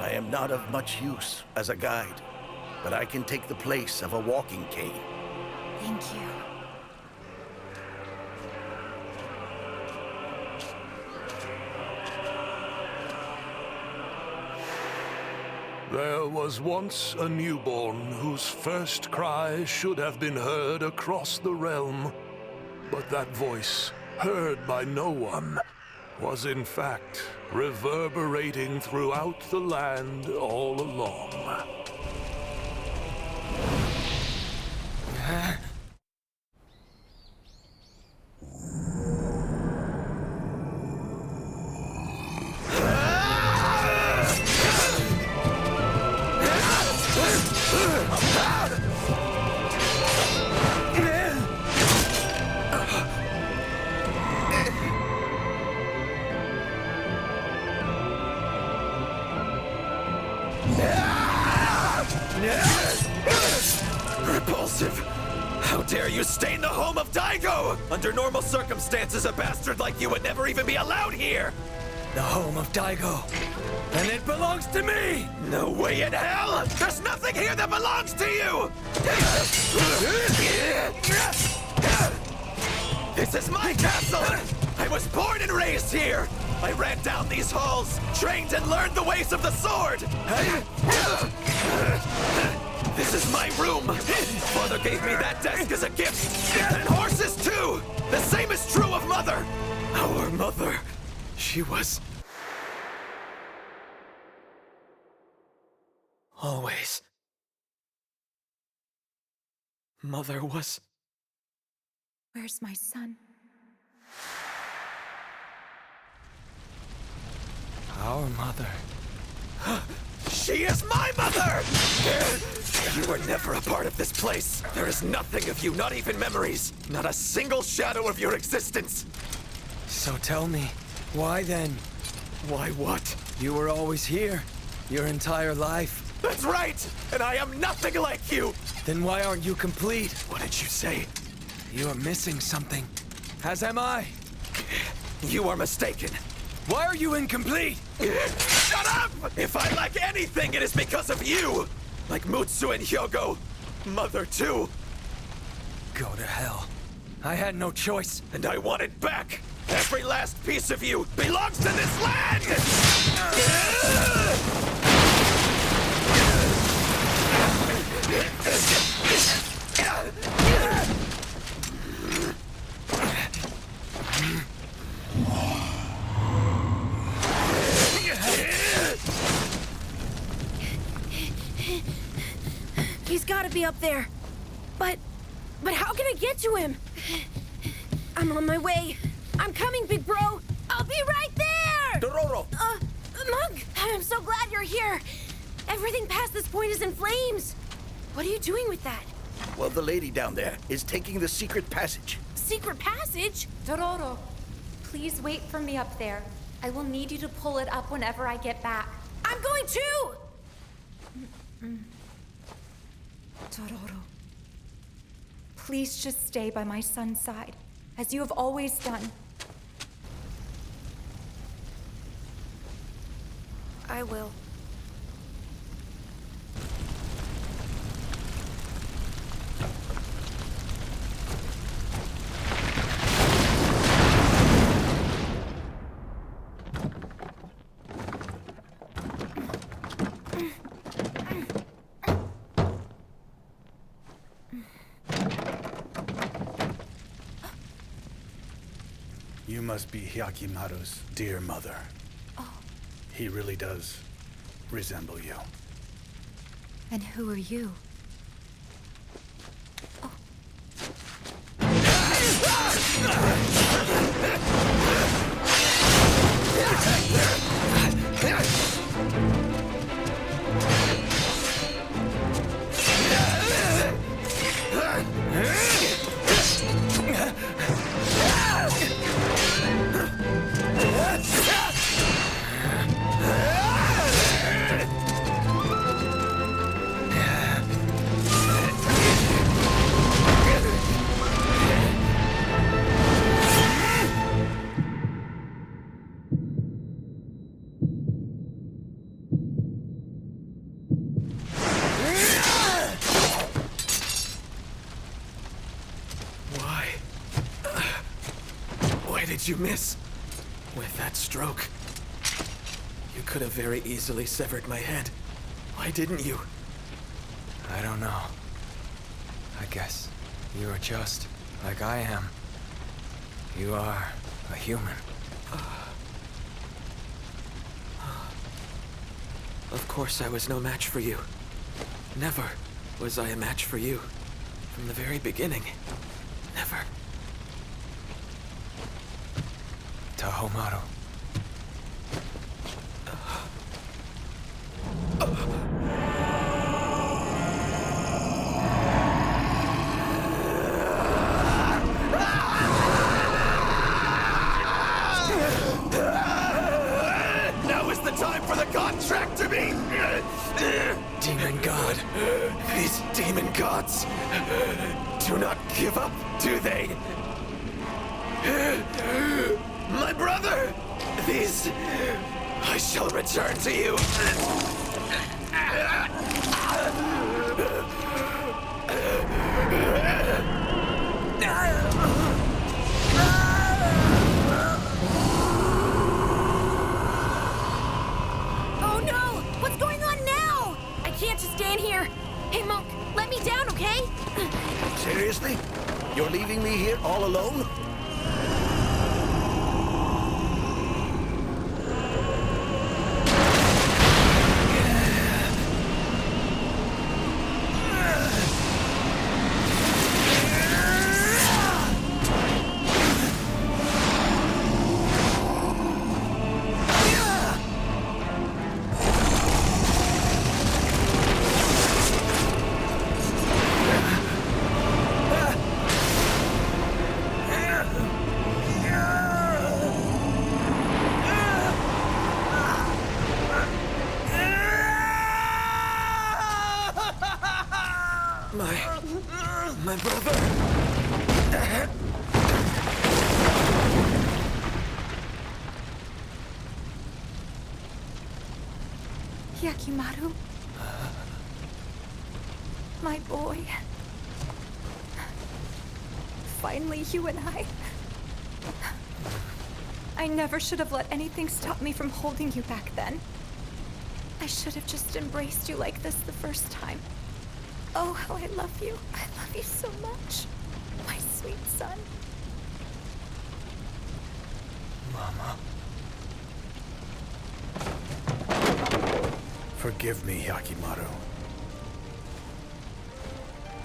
I am not of much use as a guide, but I can take the place of a walking cane. Thank you. There was once a newborn whose first cry should have been heard across the realm. But that voice, heard by no one, was in fact reverberating throughout the land all along. Repulsive! How dare you stain the home of Daigo! Under normal circumstances, a bastard like you would never even be allowed here! The home of Daigo. And it belongs to me! No way in hell! There's nothing here that belongs to you! This is my castle! I was born and raised here! I ran down these halls, trained and learned the ways of the sword! This is my room! Father gave me that desk as a gift! And horses too! The same is true of Mother! Our mother, she was... always... Mother was... Where's my son? Our mother. She is my mother! You were never a part of this place. There is nothing of you, not even memories. Not a single shadow of your existence. So tell me, why then? Why what? You were always here, your entire life. That's right! And I am nothing like you! Then why aren't you complete? What did you say? You are missing something. As am I. You are mistaken. Why are you incomplete? Shut up! If I lack anything, it is because of you! Like Mutsu and Hyogo. Mother, too. Go to hell. I had no choice. And I want it back! Every last piece of you belongs to this land! He's gotta be up there. But how can I get to him? I'm on my way. I'm coming, big bro. I'll be right there! Dororo! Monk, I'm so glad you're here. Everything past this point is in flames. What are you doing with that? Well, the lady down there is taking the secret passage. Secret passage? Dororo, please wait for me up there. I will need you to pull it up whenever I get back. I'm going too! Dororo, please just stay by my son's side, as you have always done. I will. You must be Hyakkimaru's dear mother. Oh. He really does resemble you. And who are you? did you miss? With that stroke, you could have very easily severed my head. Why didn't you? I don't know. I guess you are just like I am. You are a human. Of course I was no match for you. Never was I a match for you. From the very beginning. Never. Tahomaru. Now is the time for the contract to be! Demon God. These demon gods do not give up, do they? My brother! These... I shall return to you. Oh no! What's going on now? I can't just stand here. Hey, Monk, let me down, okay? Seriously? You're leaving me here all alone? My brother! Hyakkimaru. My boy. Finally, you and I never should have let anything stop me from holding you back then. I should have just embraced you like this the first time. Oh, how I love you. I love you so much. My sweet son. Mama. Forgive me, Hyakkimaru.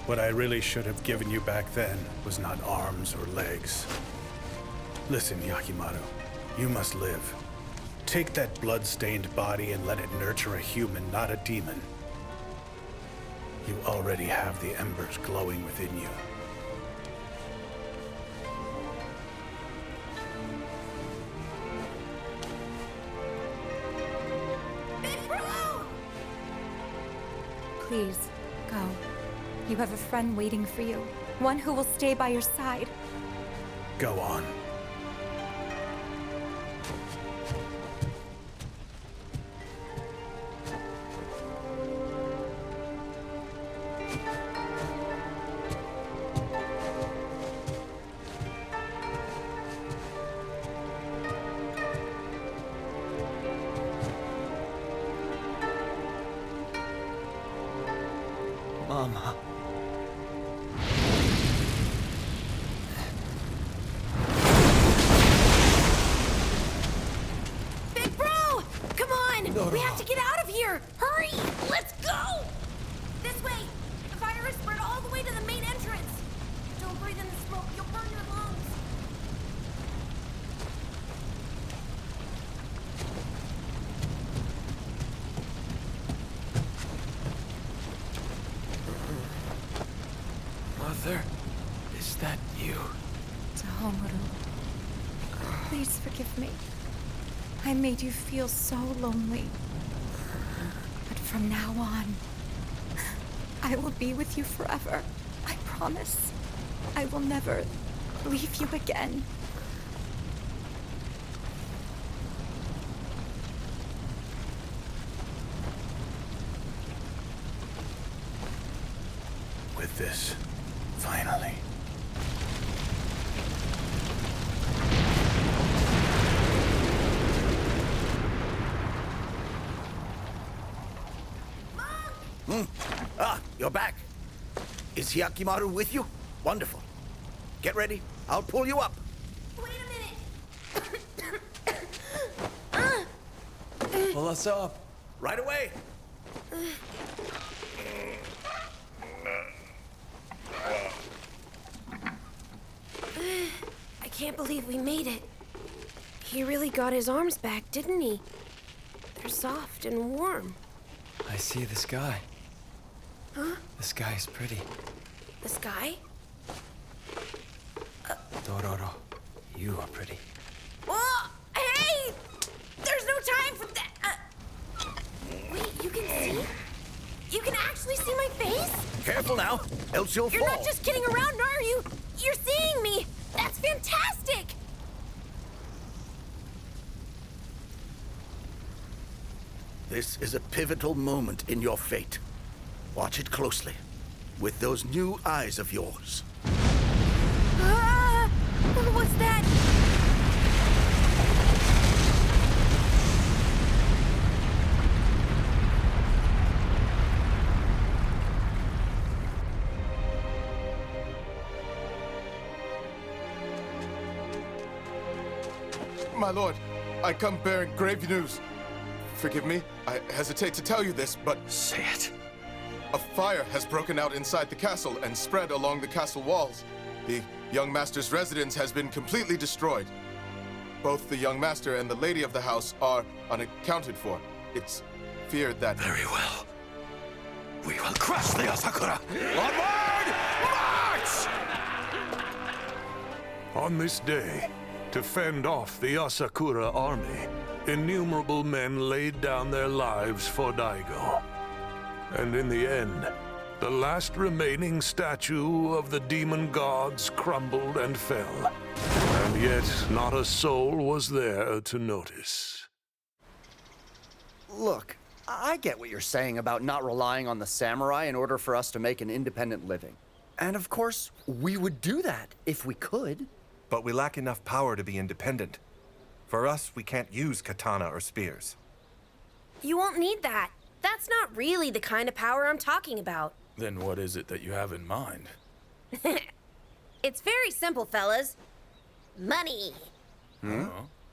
What I really should have given you back then was not arms or legs. Listen, Hyakkimaru, you must live. Take that blood-stained body and let it nurture a human, not a demon. You already have the embers glowing within you. Please, go. You have a friend waiting for you. One who will stay by your side. Go on. Mama. Big bro! Come on! Dororo. We have to get out of here! Hurry! Let's go! This way! The fire is spread all the way to the main entrance! Don't breathe in the smoke, you'll burn your lungs! Mother, is that you? Tahomaru. Please forgive me. I made you feel so lonely. But from now on, I will be with you forever. I promise. I will never leave you again. With this, finally. Ah, you're back. Is Hyakkimaru with you? Wonderful. Get ready. I'll pull you up. Wait a minute! Pull us up. Right away. I can't believe we made it. He really got his arms back, didn't he? They're soft and warm. I see the sky. Huh? The sky is pretty. The sky? Dororo, you are pretty. Oh, hey! There's no time for that! Wait, you can see? You can actually see my face? Careful now, else you'll You're fall. not just kidding around, are you? You're seeing me! That's fantastic! This is a pivotal moment in your fate. Watch it closely. With those new eyes of yours. Ah! What's that? My lord, I come bearing grave news. Forgive me, I hesitate to tell you this, but Say it. a fire has broken out inside the castle and spread along the castle walls. The young master's residence has been completely destroyed. Both the young master and the lady of the house are unaccounted for. It's feared that... Very well. We will crush the Asakura. Onward! March! On this day, to fend off the Asakura army, innumerable men laid down their lives for Daigo. And in the end, the last remaining statue of the demon gods crumbled and fell. And yet, not a soul was there to notice. Look, I get what you're saying about not relying on the samurai in order for us to make an independent living. And of course, we would do that if we could. But we lack enough power to be independent. For us, we can't use katana or spears. You won't need that. That's not really the kind of power I'm talking about. Then what is it that you have in mind? It's very simple, fellas. Money.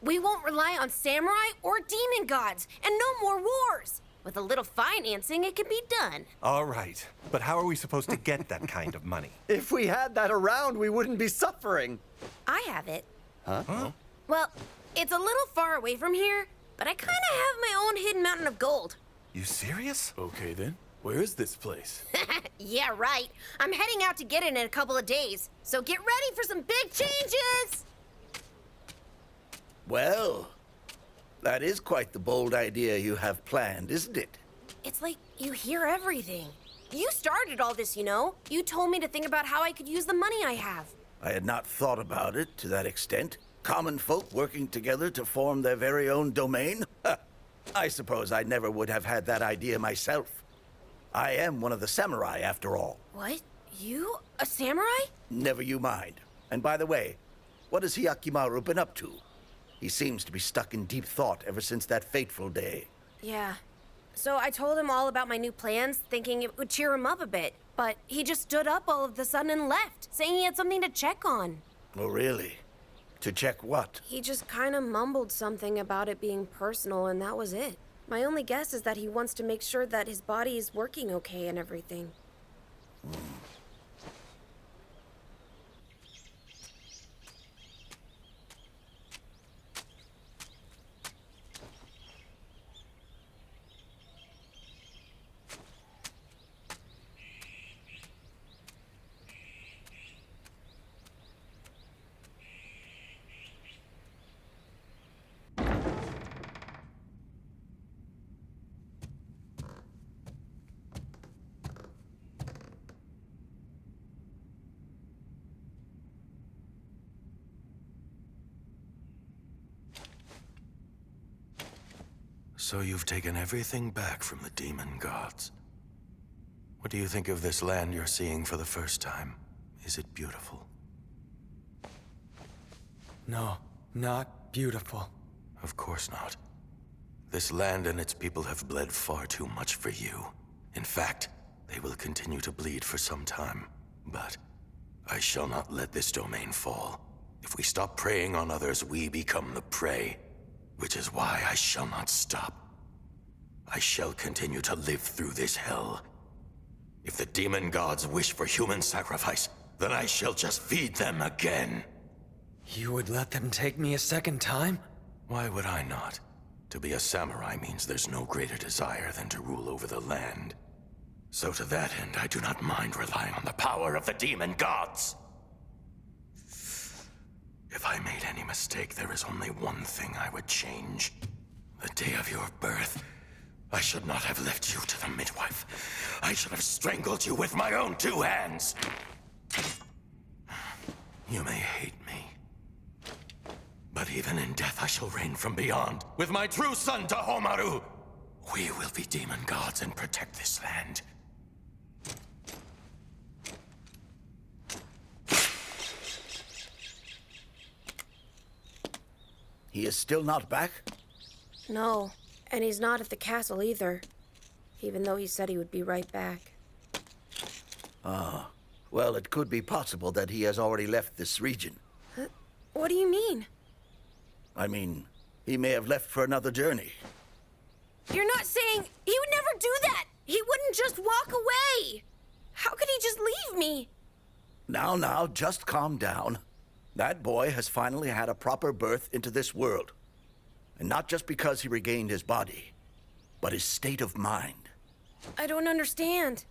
We won't rely on samurai or demon gods, and no more wars. With a little financing, it can be done. All right, but how are we supposed to get that kind of money? If we had that around, we wouldn't be suffering. I have it. Huh? Well, it's a little far away from here, but I kind of have my own hidden mountain of gold. You serious? Okay then, where is this place? Yeah, right. I'm heading out to get it in a couple of days, so get ready for some big changes! Well, that is quite the bold idea you have planned, isn't it? It's like you hear everything. You started all this, you know. You told me to think about how I could use the money I have. I had not thought about it to that extent. Common folk working together to form their very own domain? I suppose I never would have had that idea myself. I am one of the samurai, after all. What? You? A samurai? Never you mind. And by the way, what has Hyakkimaru been up to? He seems to be stuck in deep thought ever since that fateful day. Yeah. So I told him all about my new plans, thinking it would cheer him up a bit. But he just stood up all of a sudden and left, saying he had something to check on. Oh, really? To check what? He just kind of mumbled something about it being personal, and that was it. My only guess is that he wants to make sure that his body is working okay and everything. So you've taken everything back from the demon gods. What do you think of this land you're seeing for the first time? Is it beautiful? No, not beautiful. Of course not. This land and its people have bled far too much for you. In fact, they will continue to bleed for some time. But I shall not let this domain fall. If we stop preying on others, we become the prey. Which is why I shall not stop. I shall continue to live through this hell. If the demon gods wish for human sacrifice, then I shall just feed them again. You would let them take me a second time? Why would I not? To be a samurai means there's no greater desire than to rule over the land. So to that end, I do not mind relying on the power of the demon gods. If I made any mistake, there is only one thing I would change. The day of your birth, I should not have left you to the midwife. I should have strangled you with my own 2 hands. You may hate me, but even in death I shall reign from beyond. With my true son, Hyakkimaru, we will be demon gods and protect this land. He is still not back? No, and he's not at the castle either. Even though he said he would be right back. Ah, well, it could be possible that he has already left this region. What do you mean? I mean, he may have left for another journey. You're not saying he would never do that! He wouldn't just walk away! How could he just leave me? Now, just calm down. That boy has finally had a proper birth into this world. And not just because he regained his body, but his state of mind. I don't understand.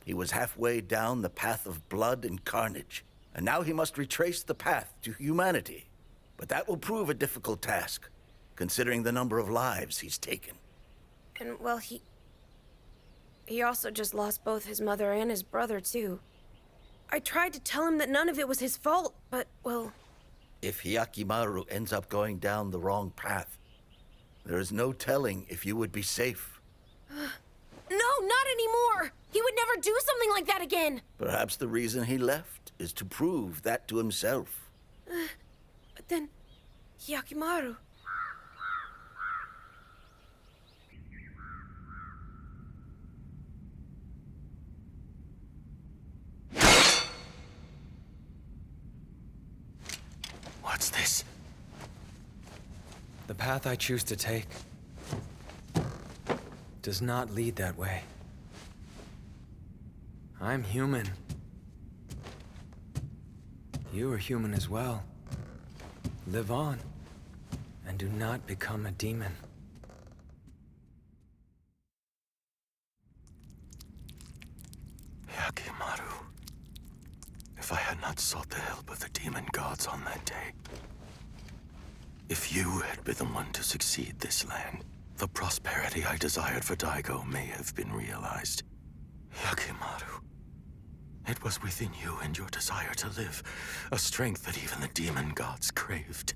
He was halfway down the path of blood and carnage, and now he must retrace the path to humanity. But that will prove a difficult task, considering the number of lives he's taken. And, well, he also just lost both his mother and his brother, too. I tried to tell him that none of it was his fault, but, well... If Hyakkimaru ends up going down the wrong path, there is no telling if you would be safe. No, not anymore! He would never do something like that again! Perhaps the reason he left is to prove that to himself. But then, Hyakkimaru... What's this? The path I choose to take does not lead that way. I'm human. You are human as well. Live on, and do not become a demon. Hyakkimaru. If I had not sought the help of the demon gods on that day, if you had been the one to succeed this land, the prosperity I desired for Daigo may have been realized. Hyakkimaru, it was within you and your desire to live, a strength that even the demon gods craved.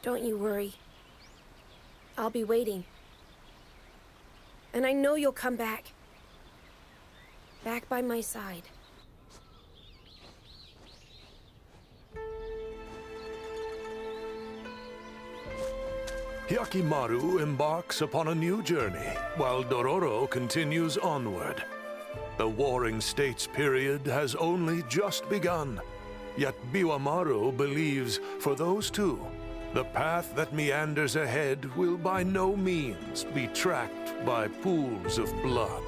Don't you worry. I'll be waiting. And I know you'll come back. Back by my side. Hyakkimaru embarks upon a new journey, while Dororo continues onward. The Warring States period has only just begun, yet Biwamaru believes for those two, the path that meanders ahead will by no means be tracked by pools of blood.